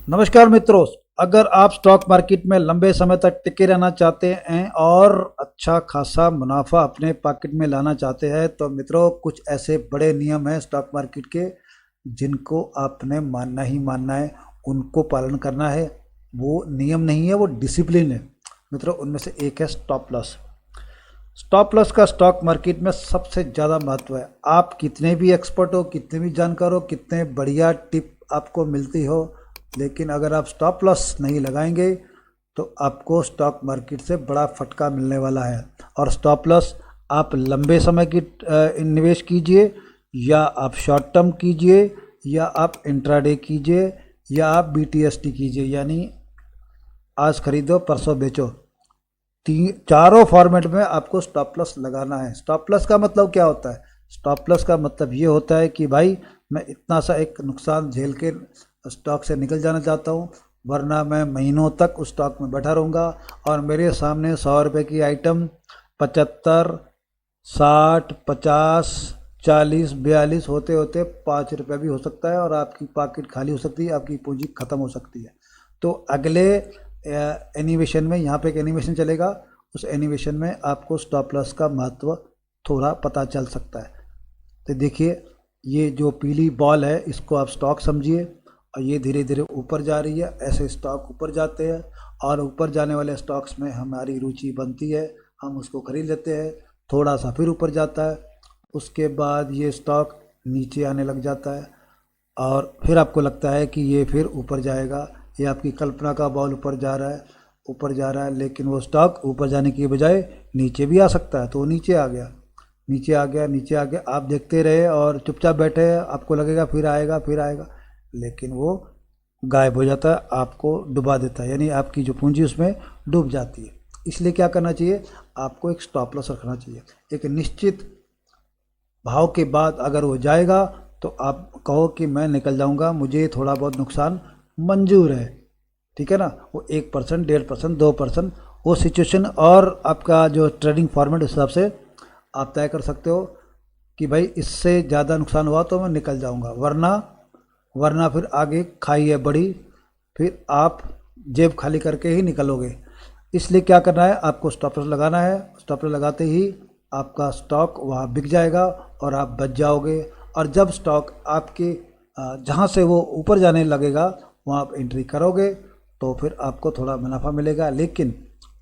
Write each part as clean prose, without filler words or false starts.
नमस्कार मित्रों। अगर आप स्टॉक मार्केट में लंबे समय तक टिके रहना चाहते हैं और अच्छा खासा मुनाफा अपने पॉकेट में लाना चाहते हैं तो मित्रों कुछ ऐसे बड़े नियम हैं स्टॉक मार्केट के जिनको आपने मानना ही मानना है, उनको पालन करना है। वो नियम नहीं है, वो डिसिप्लिन है मित्रों। उनमें से एक है स्टॉप लॉस। स्टॉप लॉस का स्टॉक मार्केट में सबसे ज़्यादा महत्व है। आप कितने भी एक्सपर्ट हो, कितने भी जानकार हो, कितने बढ़िया टिप आपको मिलती हो, लेकिन अगर आप स्टॉप लॉस नहीं लगाएंगे तो आपको स्टॉक मार्केट से बड़ा फटका मिलने वाला है। और स्टॉप लॉस आप लंबे समय की निवेश कीजिए, या आप शॉर्ट टर्म कीजिए, या आप इंट्राडे कीजिए, या आप बीटीएसटी कीजिए, यानी आज खरीदो परसों बेचो। चारों फॉर्मेट में आपको स्टॉप लॉस लगाना है। स्टॉप लॉस का मतलब क्या होता है? स्टॉप लॉस का मतलब ये होता है कि भाई मैं इतना सा एक नुकसान झेल के स्टॉक से निकल जाना चाहता हूँ, वरना मैं महीनों तक उस स्टॉक में बैठा रहूँगा और मेरे सामने 100 रुपये की आइटम 75, 60, 50, 40, 42 होते होते 5 रुपये भी हो सकता है और आपकी पॉकेट खाली हो सकती है, आपकी पूंजी खत्म हो सकती है। तो अगले एनिमेशन में, यहाँ पे एक एनिमेशन चलेगा, उस एनिमेशन में आपको स्टॉप लॉस का महत्व थोड़ा पता चल सकता है। तो देखिए, ये जो पीली बॉल है इसको आप स्टॉक समझिए और ये धीरे धीरे ऊपर जा रही है। ऐसे स्टॉक ऊपर जाते हैं और ऊपर जाने वाले स्टॉक्स में हमारी रुचि बनती है, हम उसको खरीद लेते हैं। थोड़ा सा फिर ऊपर जाता है, उसके बाद ये स्टॉक नीचे आने लग जाता है और फिर आपको लगता है कि ये फिर ऊपर जाएगा। ये आपकी कल्पना का बॉल ऊपर जा रहा है, ऊपर जा रहा है, लेकिन वो स्टॉक ऊपर जाने की बजाय नीचे भी आ सकता है। तो वो नीचे आ गया, नीचे आ गया, नीचे आ गया। आप देखते रहे और चुपचाप बैठे हैं, आपको लगेगा फिर आएगा फिर आएगा, लेकिन वो गायब हो जाता है, आपको डुबा देता है, यानी आपकी जो पूंजी उसमें डूब जाती है। इसलिए क्या करना चाहिए? आपको एक स्टॉप लॉस रखना चाहिए। एक निश्चित भाव के बाद अगर वो जाएगा तो आप कहो कि मैं निकल जाऊंगा, मुझे थोड़ा बहुत नुकसान मंजूर है, ठीक है ना। वो 1%, 1.5%, 2%, वो सिचुएशन और आपका जो ट्रेडिंग फॉर्मेट उस हिसाब से आप तय कर सकते हो कि भाई इससे ज़्यादा नुकसान हुआ तो मैं निकल जाऊंगा, वरना फिर आगे खाई है बड़ी, फिर आप जेब खाली करके ही निकलोगे। इसलिए क्या करना है? आपको स्टॉप लॉस लगाना है। स्टॉप लॉस लगाते ही आपका स्टॉक वहाँ बिक जाएगा और आप बच जाओगे। और जब स्टॉक आपके जहाँ से वो ऊपर जाने लगेगा वहाँ आप एंट्री करोगे तो फिर आपको थोड़ा मुनाफा मिलेगा, लेकिन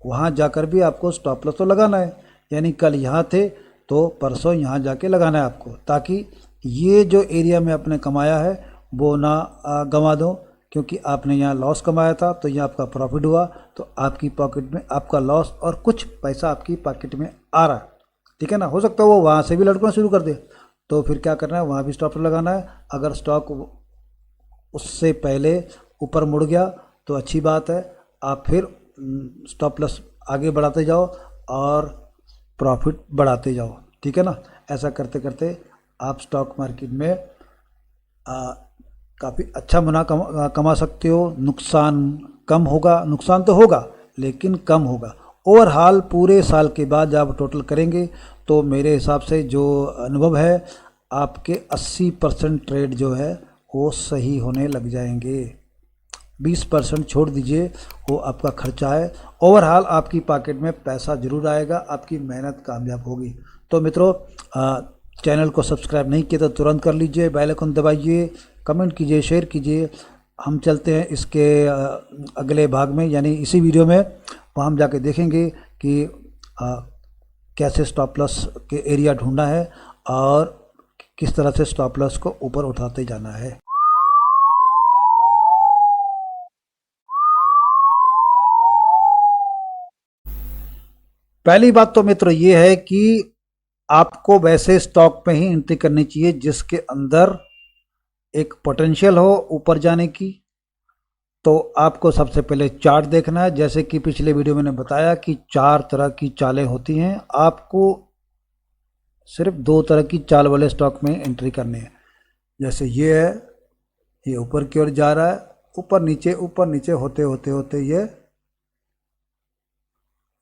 वहाँ जाकर भी आपको स्टॉप लॉस तो लगाना है। यानी कल यहाँ थे तो परसों यहाँ जाके लगाना है आपको, ताकि ये जो एरिया में आपने कमाया है वो ना गंवा दो, क्योंकि आपने यहाँ लॉस कमाया था तो यहाँ आपका प्रॉफिट हुआ, तो आपकी पॉकेट में आपका लॉस और कुछ पैसा आपकी पॉकेट में आ रहा है, ठीक है ना। हो सकता है वो वहाँ से भी लटकना शुरू कर दे, तो फिर क्या करना है? वहाँ भी स्टॉप लगाना है। अगर स्टॉक उससे पहले ऊपर मुड़ गया तो अच्छी बात है, आप फिर स्टॉप लॉस आगे बढ़ाते जाओ और प्रॉफिट बढ़ाते जाओ, ठीक है ना। ऐसा करते करते आप स्टॉक मार्केट में काफ़ी अच्छा मुनाफा कमा सकते हो। नुकसान कम होगा, नुकसान तो होगा लेकिन कम होगा। ओवरऑल पूरे साल के बाद जब आप टोटल करेंगे तो मेरे हिसाब से जो अनुभव है, आपके 80% ट्रेड जो है वो सही होने लग जाएंगे। 20% छोड़ दीजिए, वो आपका खर्चा है। ओवरऑल आपकी पॉकेट में पैसा जरूर आएगा, आपकी मेहनत कामयाब होगी। तो मित्रों, चैनल को सब्सक्राइब नहीं किया तो तुरंत कर लीजिए, बेल आइकन दबाइए, कमेंट कीजिए, शेयर कीजिए। हम चलते हैं इसके अगले भाग में, यानी इसी वीडियो में। वहाँ हम जाके देखेंगे कि कैसे स्टॉप लॉस के एरिया ढूंढना है और किस तरह से स्टॉप लॉस को ऊपर उठाते जाना है। पहली बात तो मित्र ये है कि आपको वैसे स्टॉक में ही एंट्री करनी चाहिए जिसके अंदर एक पोटेंशियल हो ऊपर जाने की। तो आपको सबसे पहले चार्ट देखना है। जैसे कि पिछले वीडियो में मैंने बताया कि 4 तरह की चालें होती हैं, आपको सिर्फ 2 तरह की चाल वाले स्टॉक में एंट्री करनी है। जैसे ये है, ये ऊपर की ओर जा रहा है, ऊपर नीचे होते होते होते ये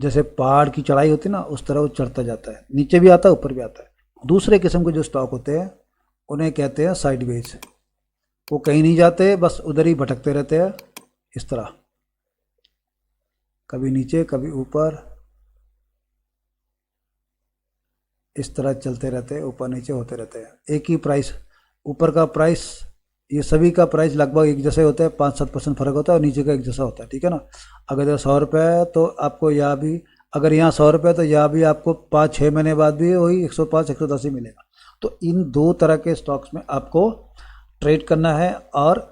जैसे पहाड़ की चढ़ाई होती है ना, उस तरह वो चढ़ता जाता है, नीचे भी आता है ऊपर भी आता है। दूसरे किस्म के जो स्टॉक होते हैं उन्हें कहते हैं साइडवेज। वो कहीं नहीं जाते, बस उधर ही भटकते रहते हैं, इस तरह, कभी नीचे कभी ऊपर, इस तरह चलते रहते हैं, ऊपर नीचे होते रहते हैं। एक ही प्राइस, ऊपर का प्राइस, ये सभी का प्राइस लगभग एक जैसा ही होता है, 5-7% फर्क होता है, और नीचे का एक जैसा होता है, ठीक है ना। अगर इधर 100 रुपये है तो आपको यहाँ भी, अगर यहाँ 100 रुपये तो यहाँ भी आपको 5-6 महीने बाद भी वही 105-110 ही मिलेगा। तो इन दो तरह के स्टॉक्स में आपको ट्रेड करना है और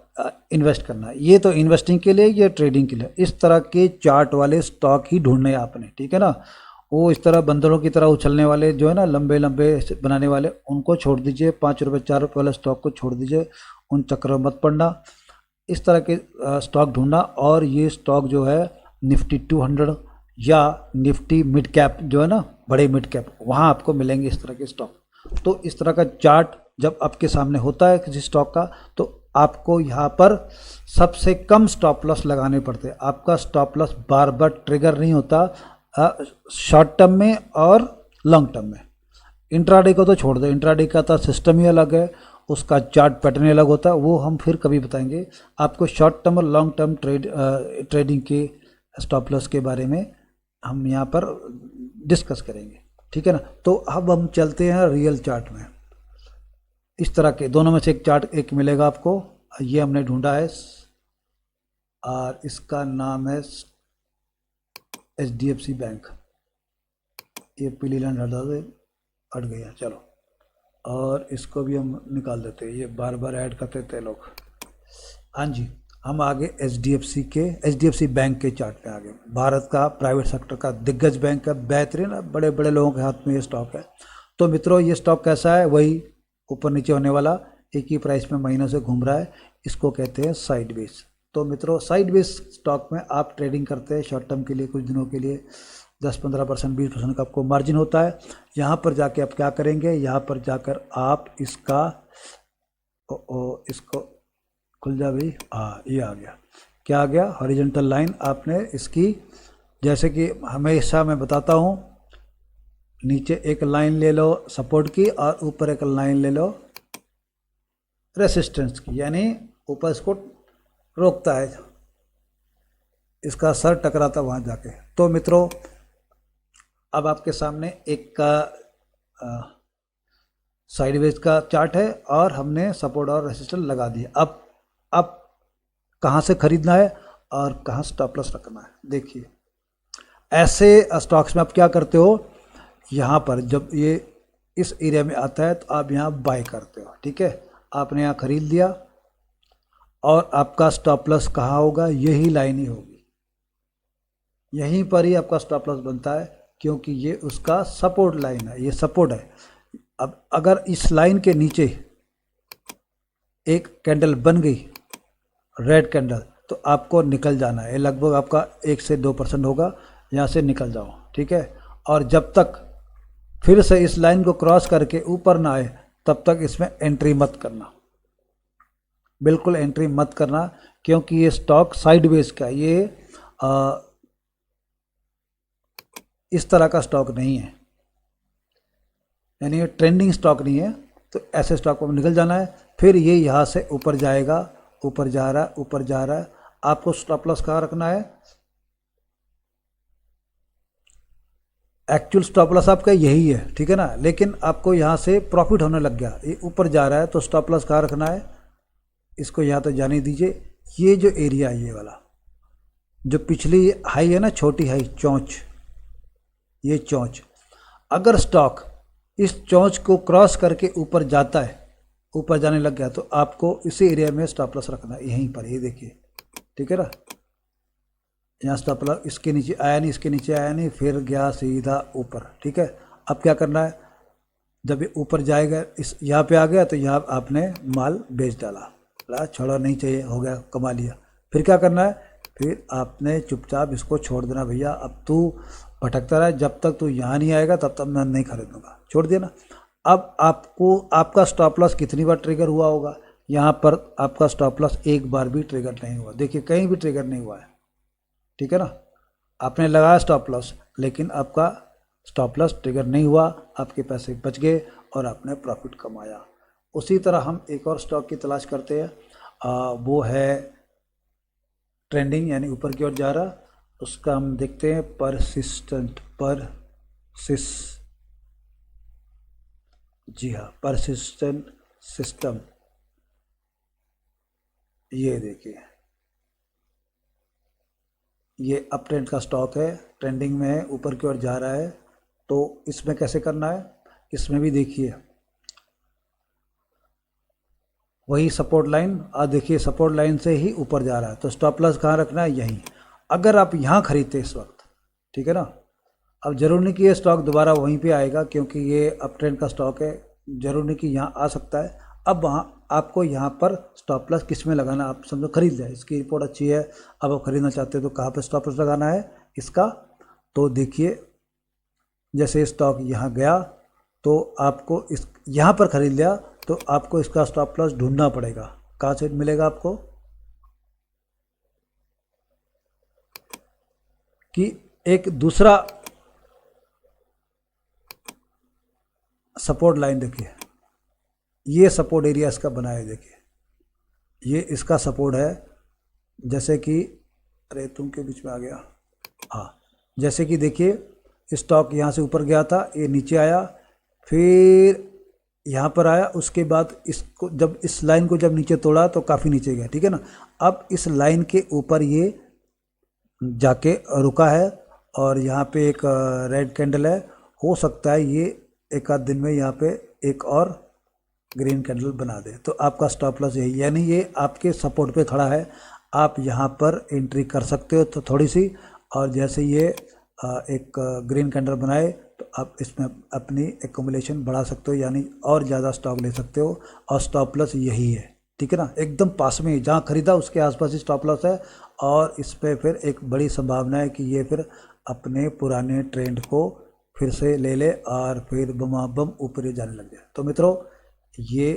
इन्वेस्ट करना है। ये तो इन्वेस्टिंग के लिए, ये ट्रेडिंग के लिए। इस तरह के चार्ट वाले स्टॉक ही ढूंढने हैं आपने, ठीक है ना। वो इस तरह बंदरों की तरह उछलने वाले जो है ना, लंबे लंबे बनाने वाले, उनको छोड़ दीजिए। 5 रुपये 4 रुपये वाले स्टॉक को छोड़ दीजिए, उन चक्करों में मत पड़ना। इस तरह के स्टॉक ढूंढना, और ये स्टॉक जो है निफ्टी 200 या निफ्टी मिड कैप जो है ना, बड़े मिड कैप, वहाँ आपको मिलेंगे इस तरह के स्टॉक। तो इस तरह का चार्ट जब आपके सामने होता है किसी स्टॉक का, तो आपको यहाँ पर सबसे कम स्टॉप लॉस लगाने पड़ते हैं। आपका स्टॉप लॉस बार बार ट्रिगर नहीं होता शॉर्ट टर्म में और लॉन्ग टर्म में। इंट्राडे को तो छोड़ दो, इंट्राडे का तो सिस्टम ही अलग है, उसका चार्ट पैटर्न ही अलग होता है, वो हम फिर कभी बताएंगे आपको। शॉर्ट टर्म और लॉन्ग टर्म ट्रेडिंग के स्टॉप लॉस के बारे में हम यहाँ पर डिस्कस करेंगे, ठीक है ना। तो अब हम चलते हैं रियल चार्ट में। इस तरह के दोनों में से एक चार्ट एक मिलेगा आपको, ये हमने ढूंढा है, और इसका नाम है HDFC बैंक। ये पीली लाइन हट गया, चलो, और इसको भी हम निकाल देते हैं, ये बार बार ऐड करते थे लोग। हाँ जी, हम आगे HDFC बैंक के चार्ट पे आगे। भारत का प्राइवेट सेक्टर का दिग्गज बैंक है, बेहतरीन, बड़े बड़े लोगों के हाथ में ये स्टॉक है। तो मित्रों, ये स्टॉक कैसा है, वही ऊपर नीचे होने वाला, एक ही प्राइस में महीनों से घूम रहा है, इसको कहते हैं साइडवेज। तो मित्रों, साइडवेज स्टॉक में आप ट्रेडिंग करते हैं शॉर्ट टर्म के लिए, कुछ दिनों के लिए 10-15%, 20% का आपको मार्जिन होता है। यहाँ पर जाके आप क्या करेंगे, यहाँ पर जाकर आप इसका इसको खुल जा भाई, हाँ ये आ गया, क्या आ गया, हॉरिजॉन्टल लाइन। आपने इसकी, जैसे कि हमेशा मैं बताता हूँ, नीचे एक लाइन ले लो सपोर्ट की, और ऊपर एक लाइन ले लो रेसिस्टेंस की, यानी ऊपर इसको रोकता है, इसका सर टकराता वहाँ जाके। तो मित्रों, अब आपके सामने एक का साइडवेज का चार्ट है, और हमने सपोर्ट और रेसिस्टेंस लगा दिए। अब कहाँ से खरीदना है और कहाँ स्टॉप लॉस रखना है, देखिए। ऐसे स्टॉक्स में आप क्या करते हो, यहाँ पर जब ये इस एरिया में आता है तो आप यहाँ बाय करते हो, ठीक है। आपने यहाँ खरीद लिया, और आपका स्टॉप लॉस कहाँ होगा, यही लाइन ही होगी, यहीं पर ही आपका स्टॉप लॉस बनता है, क्योंकि ये उसका सपोर्ट लाइन है, ये सपोर्ट है। अब अगर इस लाइन के नीचे एक कैंडल बन गई, रेड कैंडल, तो आपको निकल जाना है। लगभग आपका 1 से 2% होगा, यहाँ से निकल जाओ, ठीक है। और जब तक फिर से इस लाइन को क्रॉस करके ऊपर ना आए, तब तक इसमें एंट्री मत करना, बिल्कुल एंट्री मत करना, क्योंकि ये स्टॉक साइडवेज का, ये इस तरह का स्टॉक नहीं है, यानी ये ट्रेंडिंग स्टॉक नहीं है। तो ऐसे स्टॉक को निकल जाना है। फिर ये यहाँ से ऊपर जाएगा, ऊपर जा रहा है, ऊपर जा रहा है, आपको स्टॉप लॉस कहाँ रखना है, एक्चुअल स्टॉप लॉस आपका यही है, ठीक है ना। लेकिन आपको यहाँ से प्रॉफिट होने लग गया, ये ऊपर जा रहा है, तो स्टॉप लॉस कहाँ रखना है, इसको यहाँ तो जाने दीजिए। ये जो एरिया है, ये वाला जो पिछली हाई है ना, छोटी हाई चौंच, ये चौंच, अगर स्टॉक इस चौंच को क्रॉस करके ऊपर जाता है, ऊपर जाने लग गया, तो आपको इसी एरिया में स्टॉप लॉस रखना है, यहीं पर, ये देखिए, ठीक है ना। यहाँ स्टॉप लॉस इसके नीचे आया नहीं, इसके नीचे आया नहीं, फिर गया सीधा ऊपर, ठीक है। अब क्या करना है, जब ये ऊपर जाएगा, इस यहाँ पे आ गया, तो यहाँ आपने माल बेच डाला, छोड़ा नहीं चाहिए, हो गया, कमा लिया। फिर क्या करना है, फिर आपने चुपचाप इसको छोड़ देना, भैया अब तू भटकता रहा, जब तक तू यहाँ नहीं आएगा तब तक मैं नहीं खरीदूंगा, छोड़ दिया ना। अब आपको आपका स्टॉप लॉस कितनी बार ट्रिगर हुआ होगा, यहाँ पर आपका स्टॉप लॉस एक बार भी ट्रिगर नहीं हुआ, देखिए कहीं भी ट्रिगर नहीं हुआ है, ठीक है ना। आपने लगाया स्टॉप लॉस, लेकिन आपका स्टॉप लॉस ट्रिगर नहीं हुआ, आपके पैसे बच गए और आपने प्रॉफिट कमाया। उसी तरह हम एक और स्टॉक की तलाश करते हैं, वो है ट्रेंडिंग यानी ऊपर की ओर जा रहा, उसका हम देखते हैं परसिस्टेंट, जी हाँ, परसिस्टेंट सिस्टम। ये देखिए, ये अप ट्रेंड का स्टॉक है, ट्रेंडिंग में है, ऊपर की ओर जा रहा है। तो इसमें कैसे करना है, इसमें भी देखिए वही सपोर्ट लाइन, आज देखिए सपोर्ट लाइन से ही ऊपर जा रहा है, तो स्टॉप लॉस कहाँ रखना है, यहीं। अगर आप यहाँ खरीदते इस वक्त, ठीक है ना, अब जरूर नहीं कि ये स्टॉक दोबारा वहीं पे आएगा, क्योंकि ये अप ट्रेंड का स्टॉक है, जरूर नहीं कि यहाँ आ सकता है। अब वहाँ आपको यहाँ पर स्टॉप लॉस किस में लगाना, आप समझो खरीद जाए, इसकी रिपोर्ट अच्छी है, अब आप खरीदना चाहते हो तो कहाँ पे स्टॉप लॉस लगाना है इसका। तो देखिए जैसे स्टॉक यहाँ गया तो आपको इस यहाँ पर खरीद लिया, तो आपको इसका स्टॉप लॉस ढूंढना पड़ेगा, कहाँ से मिलेगा आपको, कि एक दूसरा सपोर्ट लाइन देखिए, ये सपोर्ट एरिया इसका बना है, देखिए ये इसका सपोर्ट है। जैसे कि अरे तुम के बीच में आ गया, हाँ, जैसे कि देखिए स्टॉक यहाँ से ऊपर गया था, ये नीचे आया, फिर यहाँ पर आया, उसके बाद इसको जब इस लाइन को जब नीचे तोड़ा तो काफ़ी नीचे गया, ठीक है ना। अब इस लाइन के ऊपर ये जाके रुका है, और यहाँ पे एक रेड कैंडल है, हो सकता है ये एक आध दिन में यहाँ पे एक और ग्रीन कैंडल बना दे, तो आपका स्टॉप लॉस यही, यानी ये आपके सपोर्ट पे खड़ा है, आप यहाँ पर एंट्री कर सकते हो तो थोड़ी सी, और जैसे ये एक ग्रीन कैंडल बनाए तो आप इसमें अपनी एक्यूमुलेशन बढ़ा सकते हो, यानी और ज़्यादा स्टॉक ले सकते हो, और स्टॉप लॉस यही है, ठीक है ना, एकदम पास में ही जहाँ खरीदा उसके आसपास ही स्टॉप लॉस है। और इस पर फिर एक बड़ी संभावना है कि ये फिर अपने पुराने ट्रेंड को फिर से ले ले और फिर बम ऊपर जाने लग जाए। तो मित्रों ये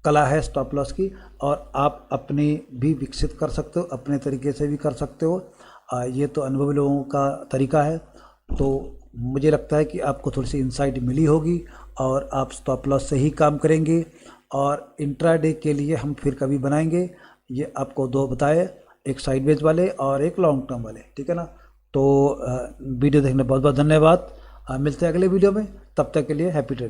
कला है स्टॉप लॉस की, और आप अपनी भी विकसित कर सकते हो, अपने तरीके से भी कर सकते हो। ये तो अनुभवी लोगों का तरीका है, तो मुझे लगता है कि आपको थोड़ी सी इंसाइट मिली होगी, और आप स्टॉप लॉस से ही काम करेंगे। और इंट्राडे के लिए हम फिर कभी बनाएंगे, ये आपको दो बताए, एक साइडवेज वाले और एक लॉन्ग टर्म वाले, ठीक है ना। तो वीडियो देखने बहुत बहुत धन्यवाद, मिलते हैं अगले वीडियो में, तब तक के लिए हैप्पी ट्रेड।